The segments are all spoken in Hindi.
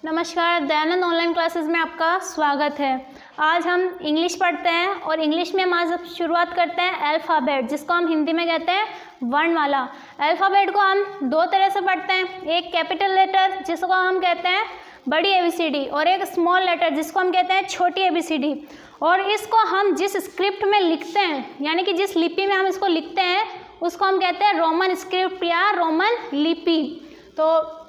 नमस्कार, दयानंद ऑनलाइन क्लासेस में आपका स्वागत है। आज हम इंग्लिश पढ़ते हैं और इंग्लिश में हम आज शुरुआत करते हैं अल्फ़ाबेट, जिसको हम हिंदी में कहते हैं वर्णमाला। अल्फ़ाबेट को हम दो तरह से पढ़ते हैं, एक कैपिटल लेटर जिसको हम कहते हैं बड़ी ABCD और एक स्मॉल लेटर जिसको हम कहते हैं छोटी ABCD। और इसको हम जिस स्क्रिप्ट में लिखते हैं, यानी कि जिस लिपि में हम इसको लिखते हैं, उसको हम कहते हैं रोमन स्क्रिप्ट या रोमन लिपि। तो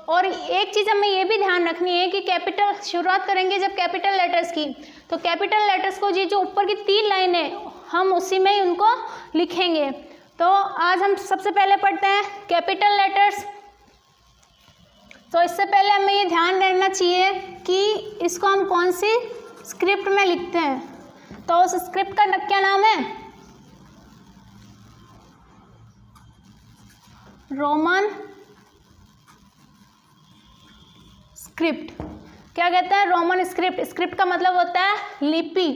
और एक चीज़ हमें ये भी ध्यान रखनी है कि कैपिटल शुरुआत करेंगे जब कैपिटल लेटर्स की, तो कैपिटल लेटर्स को ये जो ऊपर की 3 लाइनें हम उसी में ही उनको लिखेंगे। तो आज हम सबसे पहले पढ़ते हैं कैपिटल लेटर्स। तो इससे पहले हमें ये ध्यान रखना चाहिए कि इसको हम कौन सी स्क्रिप्ट में लिखते हैं। तो उस स्क्रिप्ट का क्या नाम है? Roman script. क्या कहते हैं? Roman script. स्क्रिप्ट का मतलब होता है लिपि।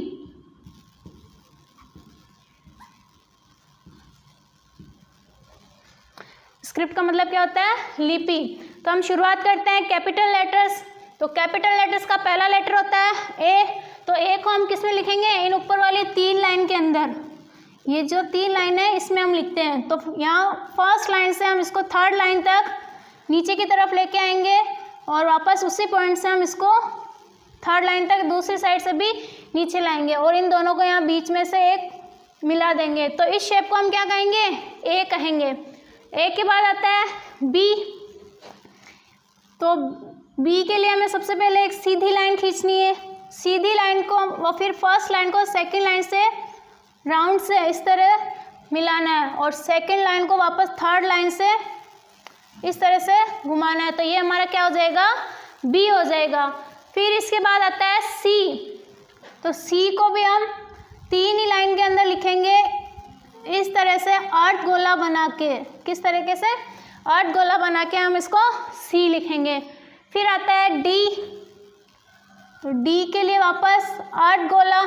स्क्रिप्ट का मतलब क्या होता है? लिपि। तो हम शुरुआत करते हैं कैपिटल लेटर्स। तो कैपिटल लेटर्स का पहला लेटर होता है ए। तो ए को हम किस में लिखेंगे? इन ऊपर वाली 3 लाइन के अंदर। ये जो 3 लाइन है इसमें हम लिखते हैं। तो यहाँ फर्स्ट लाइन से हम इसको 3rd लाइन तक नीचे की तरफ लेके आएंगे और वापस उसी पॉइंट से हम इसको 3rd लाइन तक दूसरी साइड से भी नीचे लाएंगे और इन दोनों को यहाँ बीच में से एक मिला देंगे। तो इस शेप को हम क्या कहेंगे? ए कहेंगे। ए के बाद आता है बी। तो बी के लिए हमें सबसे पहले एक सीधी लाइन खींचनी है। सीधी लाइन को और फिर फर्स्ट लाइन को सेकंड लाइन से राउंड से इस तरह मिलाना है और सेकंड लाइन को वापस 3rd लाइन से इस तरह से घुमाना है। तो ये हमारा क्या हो जाएगा? बी हो जाएगा। फिर इसके बाद आता है सी। तो सी को भी हम 3 ही लाइन के अंदर लिखेंगे इस तरह से अर्ध गोला बना के। किस तरीके से? अर्ध गोला बना के हम इसको सी लिखेंगे। फिर आता है डी। तो डी के लिए वापस अर्ध गोला,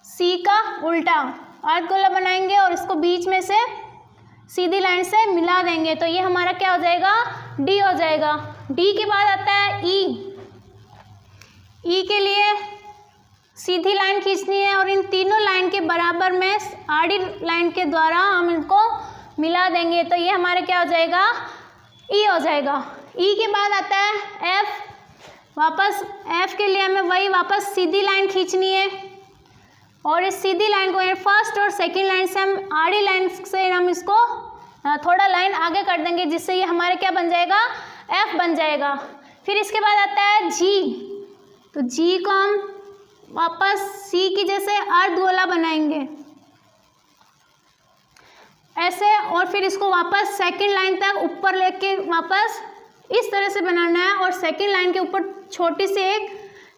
सी का उल्टा अर्ध गोला बनाएंगे और इसको बीच में से सीधी लाइन से मिला देंगे। तो ये हमारा क्या हो जाएगा? डी हो जाएगा। डी के बाद आता है ई। ई के लिए सीधी लाइन खींचनी है और इन तीनों लाइन के बराबर में आड़ी लाइन के द्वारा हम इनको मिला देंगे। तो ये हमारे क्या हो जाएगा? ई हो जाएगा। ई के बाद आता है एफ। वापस एफ के लिए हमें वही वापस सीधी लाइन खींचनी है और इस सीधी लाइन को फर्स्ट और सेकंड लाइन से हम आड़ी लाइन से हम इसको थोड़ा लाइन आगे कर देंगे, जिससे ये हमारे क्या बन जाएगा? एफ बन जाएगा। फिर इसके बाद आता है जी। तो जी को हम वापस सी की जैसे अर्ध गोला बनाएंगे ऐसे और फिर इसको वापस सेकंड लाइन तक ऊपर लेके वापस इस तरह से बनाना है और सेकंड लाइन के ऊपर छोटी सी एक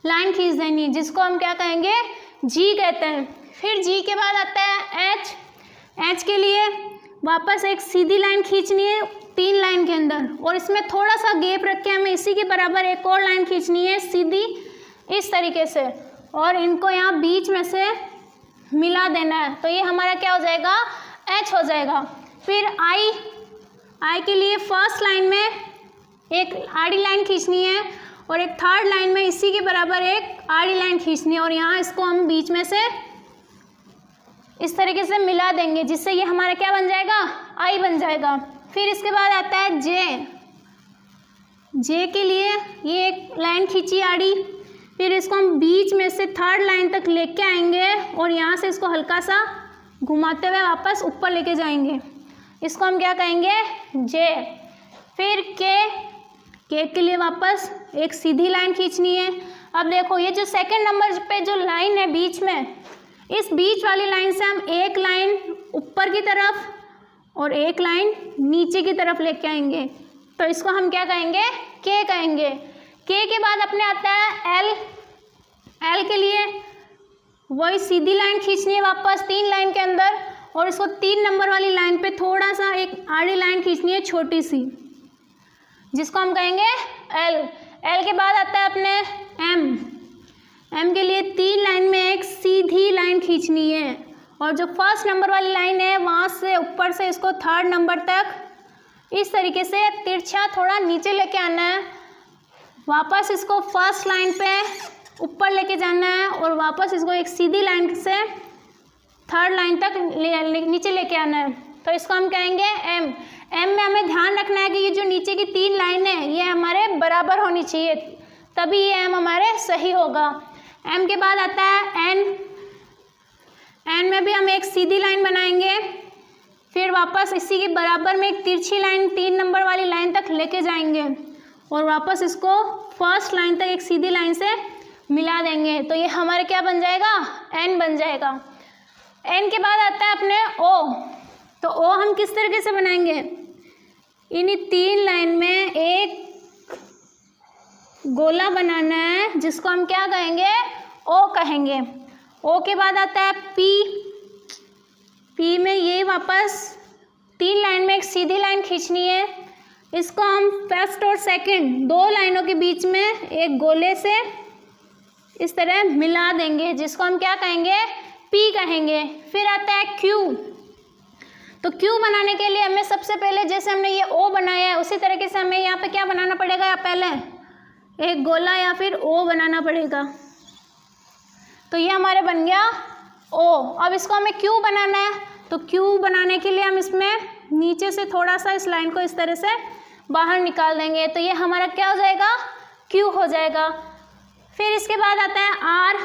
लाइन खींच देनी है, जिसको हम क्या कहेंगे? जी कहते हैं। फिर जी के बाद आता है एच। एच के लिए वापस एक सीधी लाइन खींचनी है 3 लाइन के अंदर और इसमें थोड़ा सा गैप रख के हमें इसी के बराबर एक और लाइन खींचनी है सीधी इस तरीके से और इनको यहाँ बीच में से मिला देना है। तो ये हमारा क्या हो जाएगा? एच हो जाएगा। फिर आई। आई के लिए फर्स्ट लाइन में एक आड़ी लाइन खींचनी है और एक 3rd लाइन में इसी के बराबर एक आड़ी लाइन खींचनी है और यहाँ इसको हम बीच में से इस तरीके से मिला देंगे, जिससे ये हमारा क्या बन जाएगा? आई बन जाएगा। फिर इसके बाद आता है जे। जे के लिए ये एक लाइन खींची आड़ी, फिर इसको हम बीच में से 3rd लाइन तक लेके आएंगे और यहाँ से इसको हल्का सा घुमाते हुए वापस ऊपर लेके जाएंगे। इसको हम क्या कहेंगे? जे। फिर के के लिए वापस एक सीधी लाइन खींचनी है। अब देखो ये जो सेकंड नंबर पे जो लाइन है बीच में, इस बीच वाली लाइन से हम एक लाइन ऊपर की तरफ और एक लाइन नीचे की तरफ लेके आएंगे। तो इसको हम क्या कहेंगे? के कहेंगे। के के बाद अपने आता है एल। एल के लिए वही सीधी लाइन खींचनी है वापस 3 लाइन के अंदर और इसको 3 नंबर वाली लाइन पे थोड़ा सा एक आड़ी लाइन खींचनी है छोटी सी, जिसको हम कहेंगे एल। एल के बाद आता है अपने एम। एम के लिए 3 लाइन में एक सीधी लाइन खींचनी है और जो फर्स्ट नंबर वाली लाइन है वहाँ से ऊपर से इसको 3rd नंबर तक इस तरीके से तिरछा थोड़ा नीचे लेके आना है वापस इसको फर्स्ट लाइन पे ऊपर लेके जाना है और वापस इसको एक सीधी लाइन से थर्ड लाइन तक नीचे लेके आना है। तो इसको हम कहेंगे एम। एम में हमें ध्यान रखना है कि ये जो नीचे की 3 लाइनें हैं ये हमारे बराबर होनी चाहिए, तभी ये एम हमारे सही होगा। एम के बाद आता है एन। एन में भी हम एक सीधी लाइन बनाएंगे, फिर वापस इसी के बराबर में एक तिरछी लाइन 3 नंबर वाली लाइन तक लेके जाएंगे और वापस इसको फर्स्ट लाइन तक एक सीधी लाइन से मिला देंगे। तो ये हमारे क्या बन जाएगा, एन बन जाएगा। एन के बाद आता है अपने ओ। तो ओ हम किस तरीके से बनाएंगे, इन्हीं 3 लाइन में एक गोला बनाना है जिसको हम क्या कहेंगे, ओ कहेंगे। ओ के बाद आता है पी। पी में ये वापस 3 लाइन में एक सीधी लाइन खींचनी है, इसको हम फर्स्ट और सेकंड 2 लाइनों के बीच में एक गोले से इस तरह मिला देंगे जिसको हम क्या कहेंगे, पी कहेंगे। फिर आता है क्यू। तो क्यू बनाने के लिए हमें सबसे पहले जैसे हमने ये ओ बनाया है उसी तरीके से हमें यहाँ पे क्या बनाना पड़ेगा, या पहले एक गोला या फिर ओ बनाना पड़ेगा। तो ये हमारे बन गया ओ। अब इसको हमें क्यू बनाना है, तो क्यू बनाने के लिए हम इसमें नीचे से थोड़ा सा इस लाइन को इस तरह से बाहर निकाल देंगे, तो ये हमारा क्या हो जाएगा, क्यू हो जाएगा। फिर इसके बाद आता है आर।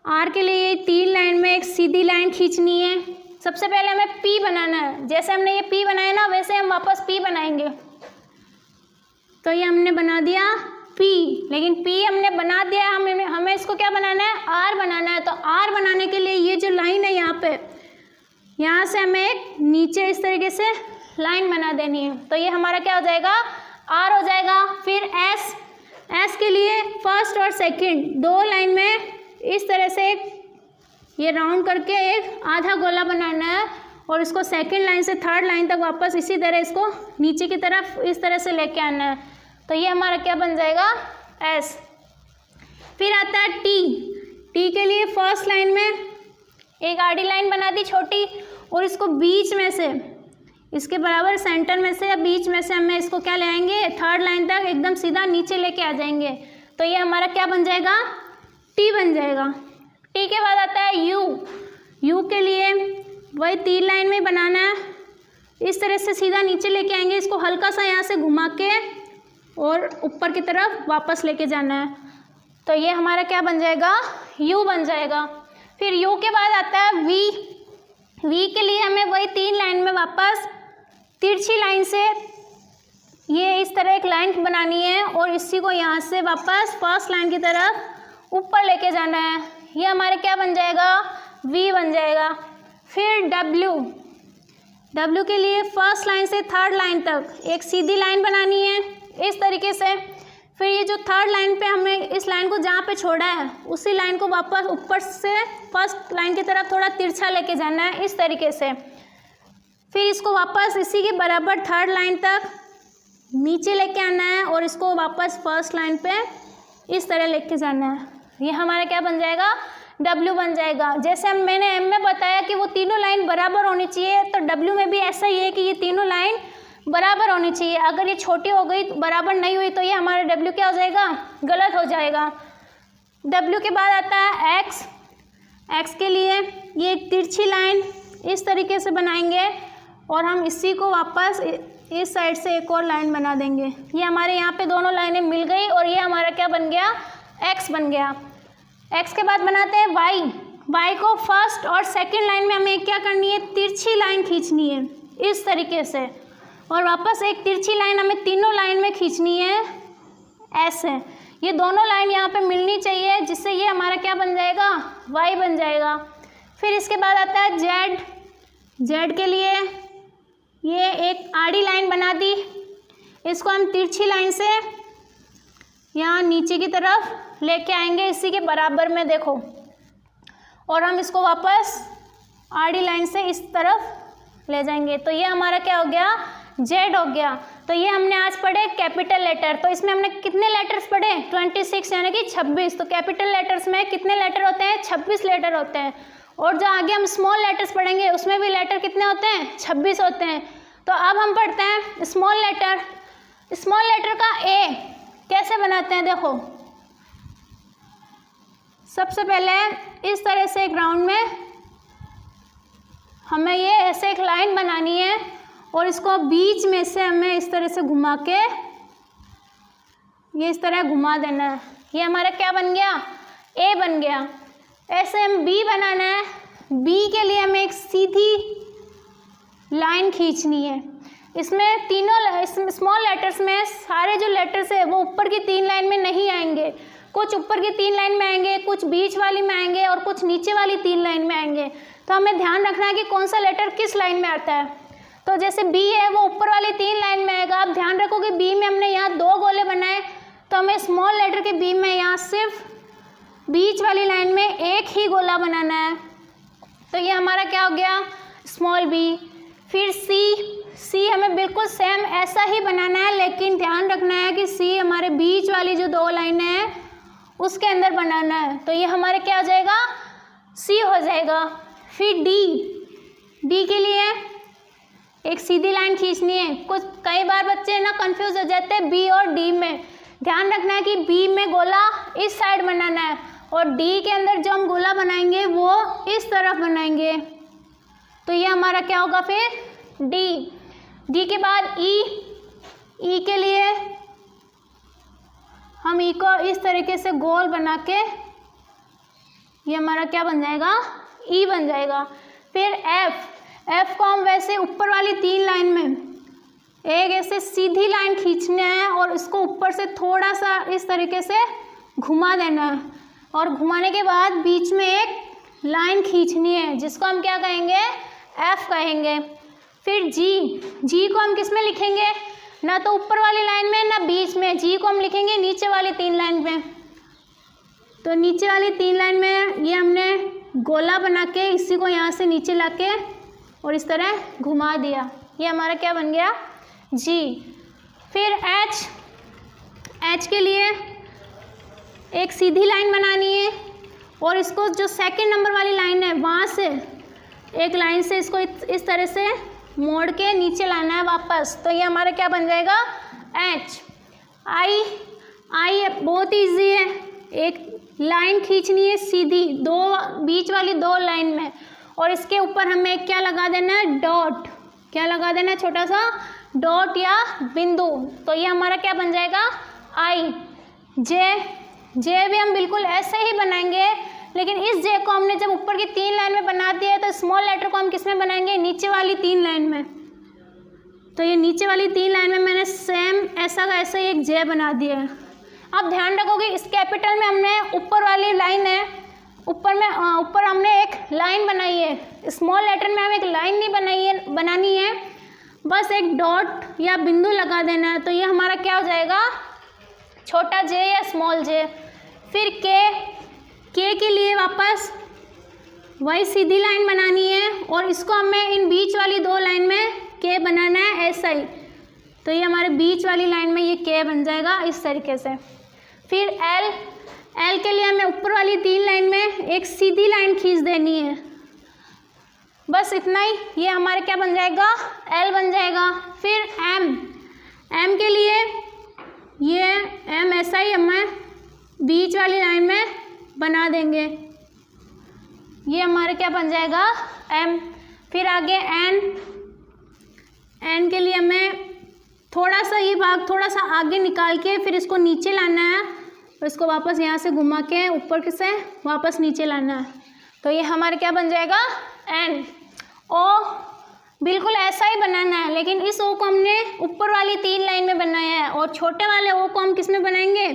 आर के लिए ये 3 लाइन में एक सीधी लाइन खींचनी है। सबसे पहले हमें पी बनाना है, जैसे हमने ये पी बनाया ना वैसे हम वापस पी बनाएंगे। तो ये हमने बना दिया पी, लेकिन पी हमने बना दिया, हमें इसको क्या बनाना है, आर बनाना है। तो आर बनाने के लिए ये जो लाइन है यहाँ पे, यहाँ से हमें एक नीचे इस तरीके से लाइन बना देनी है, तो ये हमारा क्या हो जाएगा, आर हो जाएगा। फिर एस। एस के लिए फर्स्ट और सेकंड 2 लाइन में इस तरह से ये राउंड करके एक आधा गोला बनाना है और इसको सेकंड लाइन से थर्ड लाइन तक वापस इसी तरह इसको नीचे की तरफ इस तरह से लेके आना है। तो ये हमारा क्या बन जाएगा, एस। फिर आता है टी। टी के लिए फर्स्ट लाइन में एक आड़ी लाइन बना दी छोटी और इसको बीच में से, इसके बराबर सेंटर में से या बीच में से हमें इसको क्या ले आएंगे, थर्ड लाइन तक एकदम सीधा नीचे लेके आ जाएंगे। तो ये हमारा क्या बन जाएगा, टी बन जाएगा। टी के बाद आता है यू। यू के लिए वही 3 लाइन में बनाना है, इस तरह से सीधा नीचे लेके आएंगे, इसको हल्का सा यहाँ से घुमा के और ऊपर की तरफ वापस लेके जाना है। तो ये हमारा क्या बन जाएगा, यू बन जाएगा। फिर यू के बाद आता है वी। वी के लिए हमें वही 3 लाइन में वापस तिरछी लाइन से ये इस तरह एक लाइन बनानी है और इसी को यहाँ से वापस फर्स्ट लाइन की तरफ ऊपर लेके जाना है। ये हमारे क्या बन जाएगा, वी बन जाएगा। फिर डब्ल्यू। डब्ल्यू के लिए फर्स्ट लाइन से थर्ड लाइन तक एक सीधी लाइन बनानी है इस तरीके से। फिर ये जो थर्ड लाइन पे हमने इस लाइन को जहाँ पे छोड़ा है उसी लाइन को वापस ऊपर से फर्स्ट लाइन की तरफ थोड़ा तिरछा लेके जाना है इस तरीके से। फिर इसको वापस इसी के बराबर थर्ड लाइन तक नीचे लेके आना है और इसको वापस फर्स्ट लाइन पे इस तरह लेके जाना है। ये हमारा क्या बन जाएगा, डब्ल्यू बन जाएगा। जैसे मैंने एम में बताया कि वो तीनों लाइन बराबर होनी चाहिए, तो डब्ल्यू में भी ऐसा ही है कि ये तीनों लाइन बराबर होनी चाहिए। अगर ये छोटी हो गई, बराबर नहीं हुई, तो ये हमारा डब्ल्यू क्या हो जाएगा, गलत हो जाएगा। डब्ल्यू के बाद आता है एक्स। एक्स के लिए ये एक तिरछी लाइन इस तरीके से बनाएंगे और हम इसी को वापस इस साइड से एक और लाइन बना देंगे। ये हमारे यहाँ पे दोनों लाइनें मिल गई और ये हमारा क्या बन गया, एक्स बन गया। एक्स के बाद बनाते हैं वाई। वाई को फर्स्ट और सेकंड लाइन में हमें क्या करनी है, तिरछी लाइन खींचनी है इस तरीके से और वापस एक तिरछी लाइन हमें तीनों लाइन में खींचनी है ऐसे। ये दोनों लाइन यहाँ पे मिलनी चाहिए जिससे ये हमारा क्या बन जाएगा, वाई बन जाएगा। फिर इसके बाद आता है जेड। जेड के लिए ये एक आड़ी लाइन बना दी, इसको हम तिरछी लाइन से यहाँ नीचे की तरफ लेके आएंगे इसी के बराबर में, देखो, और हम इसको वापस आड़ी लाइन से इस तरफ ले जाएंगे। तो ये हमारा क्या हो गया, जेड हो गया। तो ये हमने आज पढ़े कैपिटल लेटर। तो इसमें हमने कितने लेटर्स पढ़े, 26 यानी कि 26। तो कैपिटल लेटर्स में कितने लेटर होते हैं, 26 लेटर होते हैं। और जो आगे हम स्मॉल लेटर्स पढ़ेंगे उसमें भी लेटर कितने होते हैं, 26 होते हैं। तो अब हम पढ़ते हैं स्मॉल लेटर। स्मॉल लेटर का ए। कैसे बनाते हैं देखो, सबसे पहले इस तरह से ग्राउंड में हमें ये ऐसे एक लाइन बनानी है और इसको बीच में से हमें इस तरह से घुमा के ये इस तरह घुमा देना है। ये हमारा क्या बन गया, ए बन गया। ऐसे हम बी बनाना है, बी के लिए हमें एक सीधी लाइन खींचनी है। इसमें तीनों स्मॉल लेटर्स में सारे जो लेटर्स है वो ऊपर की 3 लाइन में नहीं आएंगे, कुछ ऊपर की 3 लाइन में आएंगे, कुछ बीच वाली में आएंगे और कुछ नीचे वाली 3 लाइन में आएंगे। तो हमें ध्यान रखना है कि कौन सा लेटर किस लाइन में आता है। तो जैसे बी है वो ऊपर वाली 3 लाइन में आएगा। आप ध्यान रखो कि बी में हमने यहाँ 2 गोले बनाए, तो हमें स्मॉल लेटर के बी में यहाँ सिर्फ बीच वाली लाइन में एक ही गोला बनाना है। तो ये हमारा क्या हो गया, स्मॉल बी। फिर सी हमें बिल्कुल सेम ऐसा ही बनाना है, लेकिन ध्यान रखना है कि सी हमारे बीच वाली जो 2 लाइनें हैं उसके अंदर बनाना है। तो ये हमारे क्या हो जाएगा, सी हो जाएगा। फिर डी के लिए एक सीधी लाइन खींचनी है। कई बार बच्चे ना कंफ्यूज हो जाते हैं बी और डी में। ध्यान रखना है कि बी में गोला इस साइड बनाना है और डी के अंदर जो हम गोला बनाएंगे वो इस तरफ बनाएंगे। तो ये हमारा क्या होगा फिर डी के बाद ई के लिए हम ई को इस तरीके से गोल बना के ये हमारा क्या बन जाएगा, ई बन जाएगा। फिर एफ को हम वैसे ऊपर वाली 3 लाइन में एक ऐसे सीधी लाइन खींचना है और इसको ऊपर से थोड़ा सा इस तरीके से घुमा देना है और घुमाने के बाद बीच में एक लाइन खींचनी है जिसको हम क्या कहेंगे, एफ कहेंगे। फिर जी को हम किस में लिखेंगे, ना तो ऊपर वाली लाइन में ना बीच में। जी को हम लिखेंगे नीचे वाली 3 लाइन में। तो नीचे वाली 3 लाइन में ये हमने गोला बना के इसी को यहाँ से नीचे ला के और इस तरह घुमा दिया। ये हमारा क्या बन गया, जी। फिर एच के लिए एक सीधी लाइन बनानी है और इसको जो 2nd नंबर वाली लाइन है वहाँ से एक लाइन से इसको इस तरह से मोड़ के नीचे लाना है वापस। तो ये हमारा क्या बन जाएगा, एच। आई बहुत इजी है, एक लाइन खींचनी है सीधी बीच वाली 2 लाइन में और इसके ऊपर हमें क्या लगा देना है, डॉट। क्या लगा देना है, छोटा सा डॉट या बिंदु। तो ये हमारा क्या बन जाएगा, आई। जे भी हम बिल्कुल ऐसे ही बनाएंगे, लेकिन इस जे को हमने जब ऊपर की 3 लाइन में बना दिया है तो स्मॉल लेटर को हम किस में बनाएंगे, नीचे वाली 3 लाइन में। तो ये नीचे वाली 3 लाइन में मैंने सेम ऐसा का ऐसा एक जे बना दिया है। अब ध्यान रखोगे इस कैपिटल में हमने ऊपर वाली लाइन है, ऊपर हमने एक लाइन बनाई है। स्मॉल लेटर में हम एक लाइन नहीं बनानी है, बस एक डॉट या बिंदु लगा देना है। तो ये हमारा क्या हो जाएगा, छोटा जे या स्मॉल जे। फिर के के लिए वापस वही सीधी लाइन बनानी है और इसको हमें इन बीच वाली 2 लाइन में के बनाना है ऐसा ही। तो ये हमारे बीच वाली लाइन में ये के बन जाएगा इस तरीके से। फिर एल के लिए हमें ऊपर वाली 3 लाइन में एक सीधी लाइन खींच देनी है, बस इतना ही। ये हमारे क्या बन जाएगा, एल बन जाएगा। फिर एम के लिए ये एम ऐसा ही हमें बीच वाली लाइन में बना देंगे, ये हमारे क्या बन जाएगा, एम। फिर आगे एन के लिए हमें थोड़ा सा ये भाग थोड़ा सा आगे निकाल के फिर इसको नीचे लाना है और इसको वापस यहाँ से घुमा के ऊपर से वापस नीचे लाना है। तो ये हमारे क्या बन जाएगा, एन। ओ बिल्कुल ऐसा ही बनाना है, लेकिन इस ओ को हमने ऊपर वाली 3 लाइन में बनाया है और छोटे वाले ओ को हम किस में बनाएंगे,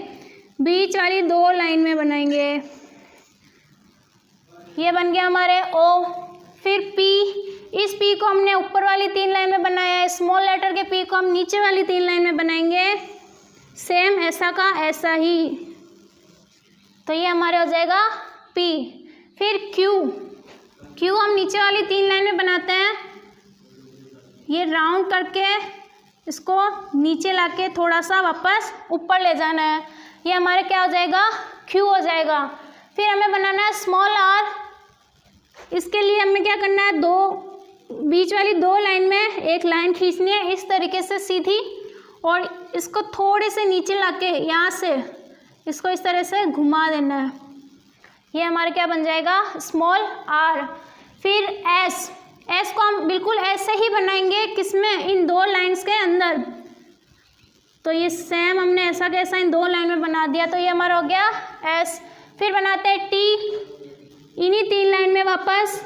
बीच वाली 2 लाइन में बनाएंगे। ये बन गया हमारे ओ। फिर पी, इस पी को हमने ऊपर वाली 3 लाइन में बनाया है, स्मॉल लेटर के पी को हम नीचे वाली 3 लाइन में बनाएंगे, सेम ऐसा का ऐसा ही। तो ये हमारे हो जाएगा पी। फिर क्यू हम नीचे वाली 3 लाइन में बनाते हैं, ये राउंड करके इसको नीचे लाके थोड़ा सा वापस ऊपर ले जाना है, ये हमारे क्या हो जाएगा, क्यू हो जाएगा। फिर हमें बनाना है स्मॉल आर, इसके लिए हमें क्या करना है, बीच वाली 2 लाइन में एक लाइन खींचनी है इस तरीके से सीधी और इसको थोड़े से नीचे लाके यहाँ से इसको इस तरह से घुमा देना है। ये हमारा क्या बन जाएगा, स्मॉल r। फिर s को हम बिल्कुल ऐसे ही बनाएंगे, किसमें, इन दो लाइंस के अंदर। तो ये सेम हमने ऐसा कैसा इन दो लाइन में बना दिया, तो ये हमारा हो गया s। फिर बनाते हैं t, इन्हीं 3 लाइन में वापस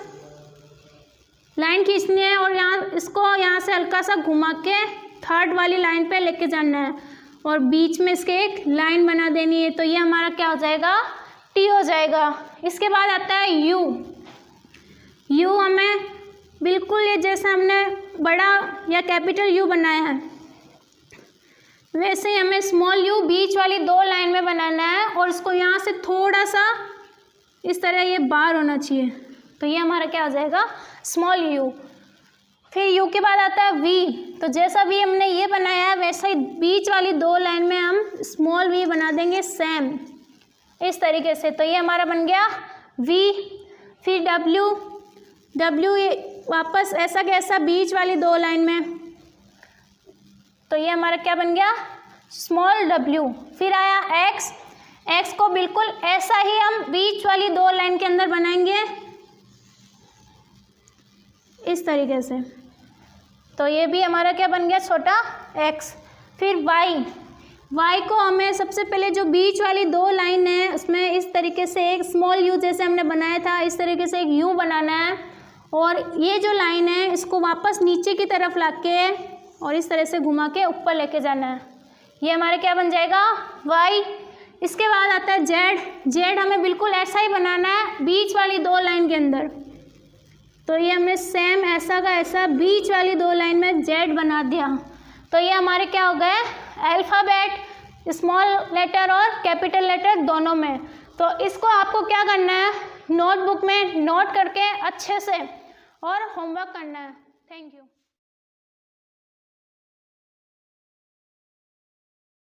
लाइन खींचनी है और यहाँ इसको यहाँ से हल्का सा घुमा के 3rd वाली लाइन पे लेके जाना है और बीच में इसके एक लाइन बना देनी है। तो ये हमारा क्या हो जाएगा, t हो जाएगा। इसके बाद आता है u हमें बिल्कुल ये जैसे हमने बड़ा या कैपिटल U बनाया है वैसे ही हमें स्मॉल u बीच वाली 2 लाइन में बनाना है और इसको यहाँ से थोड़ा सा इस तरह ये बाहर होना चाहिए। तो ये हमारा क्या हो जाएगा, स्मॉल u। फिर u के बाद आता है v। तो जैसा v हमने ये बनाया है वैसा ही बीच वाली 2 लाइन में हम स्मॉल v बना देंगे सेम इस तरीके से। तो ये हमारा बन गया v। फिर w ये वापस ऐसा कैसा बीच वाली 2 लाइन में, तो ये हमारा क्या बन गया, स्मॉल w। फिर आया x को बिल्कुल ऐसा ही हम बीच वाली 2 लाइन के अंदर बनाएंगे इस तरीके से। तो ये भी हमारा क्या बन गया, छोटा x। फिर y को हमें सबसे पहले जो बीच वाली 2 लाइन है उसमें इस तरीके से एक स्मॉल u जैसे हमने बनाया था इस तरीके से एक u बनाना है और ये जो लाइन है इसको वापस नीचे की तरफ लाके और इस तरह से घुमा के ऊपर लेके जाना है। ये हमारा क्या बन जाएगा, y। इसके बाद आता है z हमें बिल्कुल ऐसा ही बनाना है बीच वाली 2 लाइन के अंदर। तो ये हमने सेम ऐसा का ऐसा बीच वाली 2 लाइन में z बना दिया। तो ये हमारे क्या हो गए, अल्फ़ाबेट, स्मॉल लेटर और कैपिटल लेटर दोनों में। तो इसको आपको क्या करना है, नोटबुक में नोट करके अच्छे से और होमवर्क करना है। Thank you.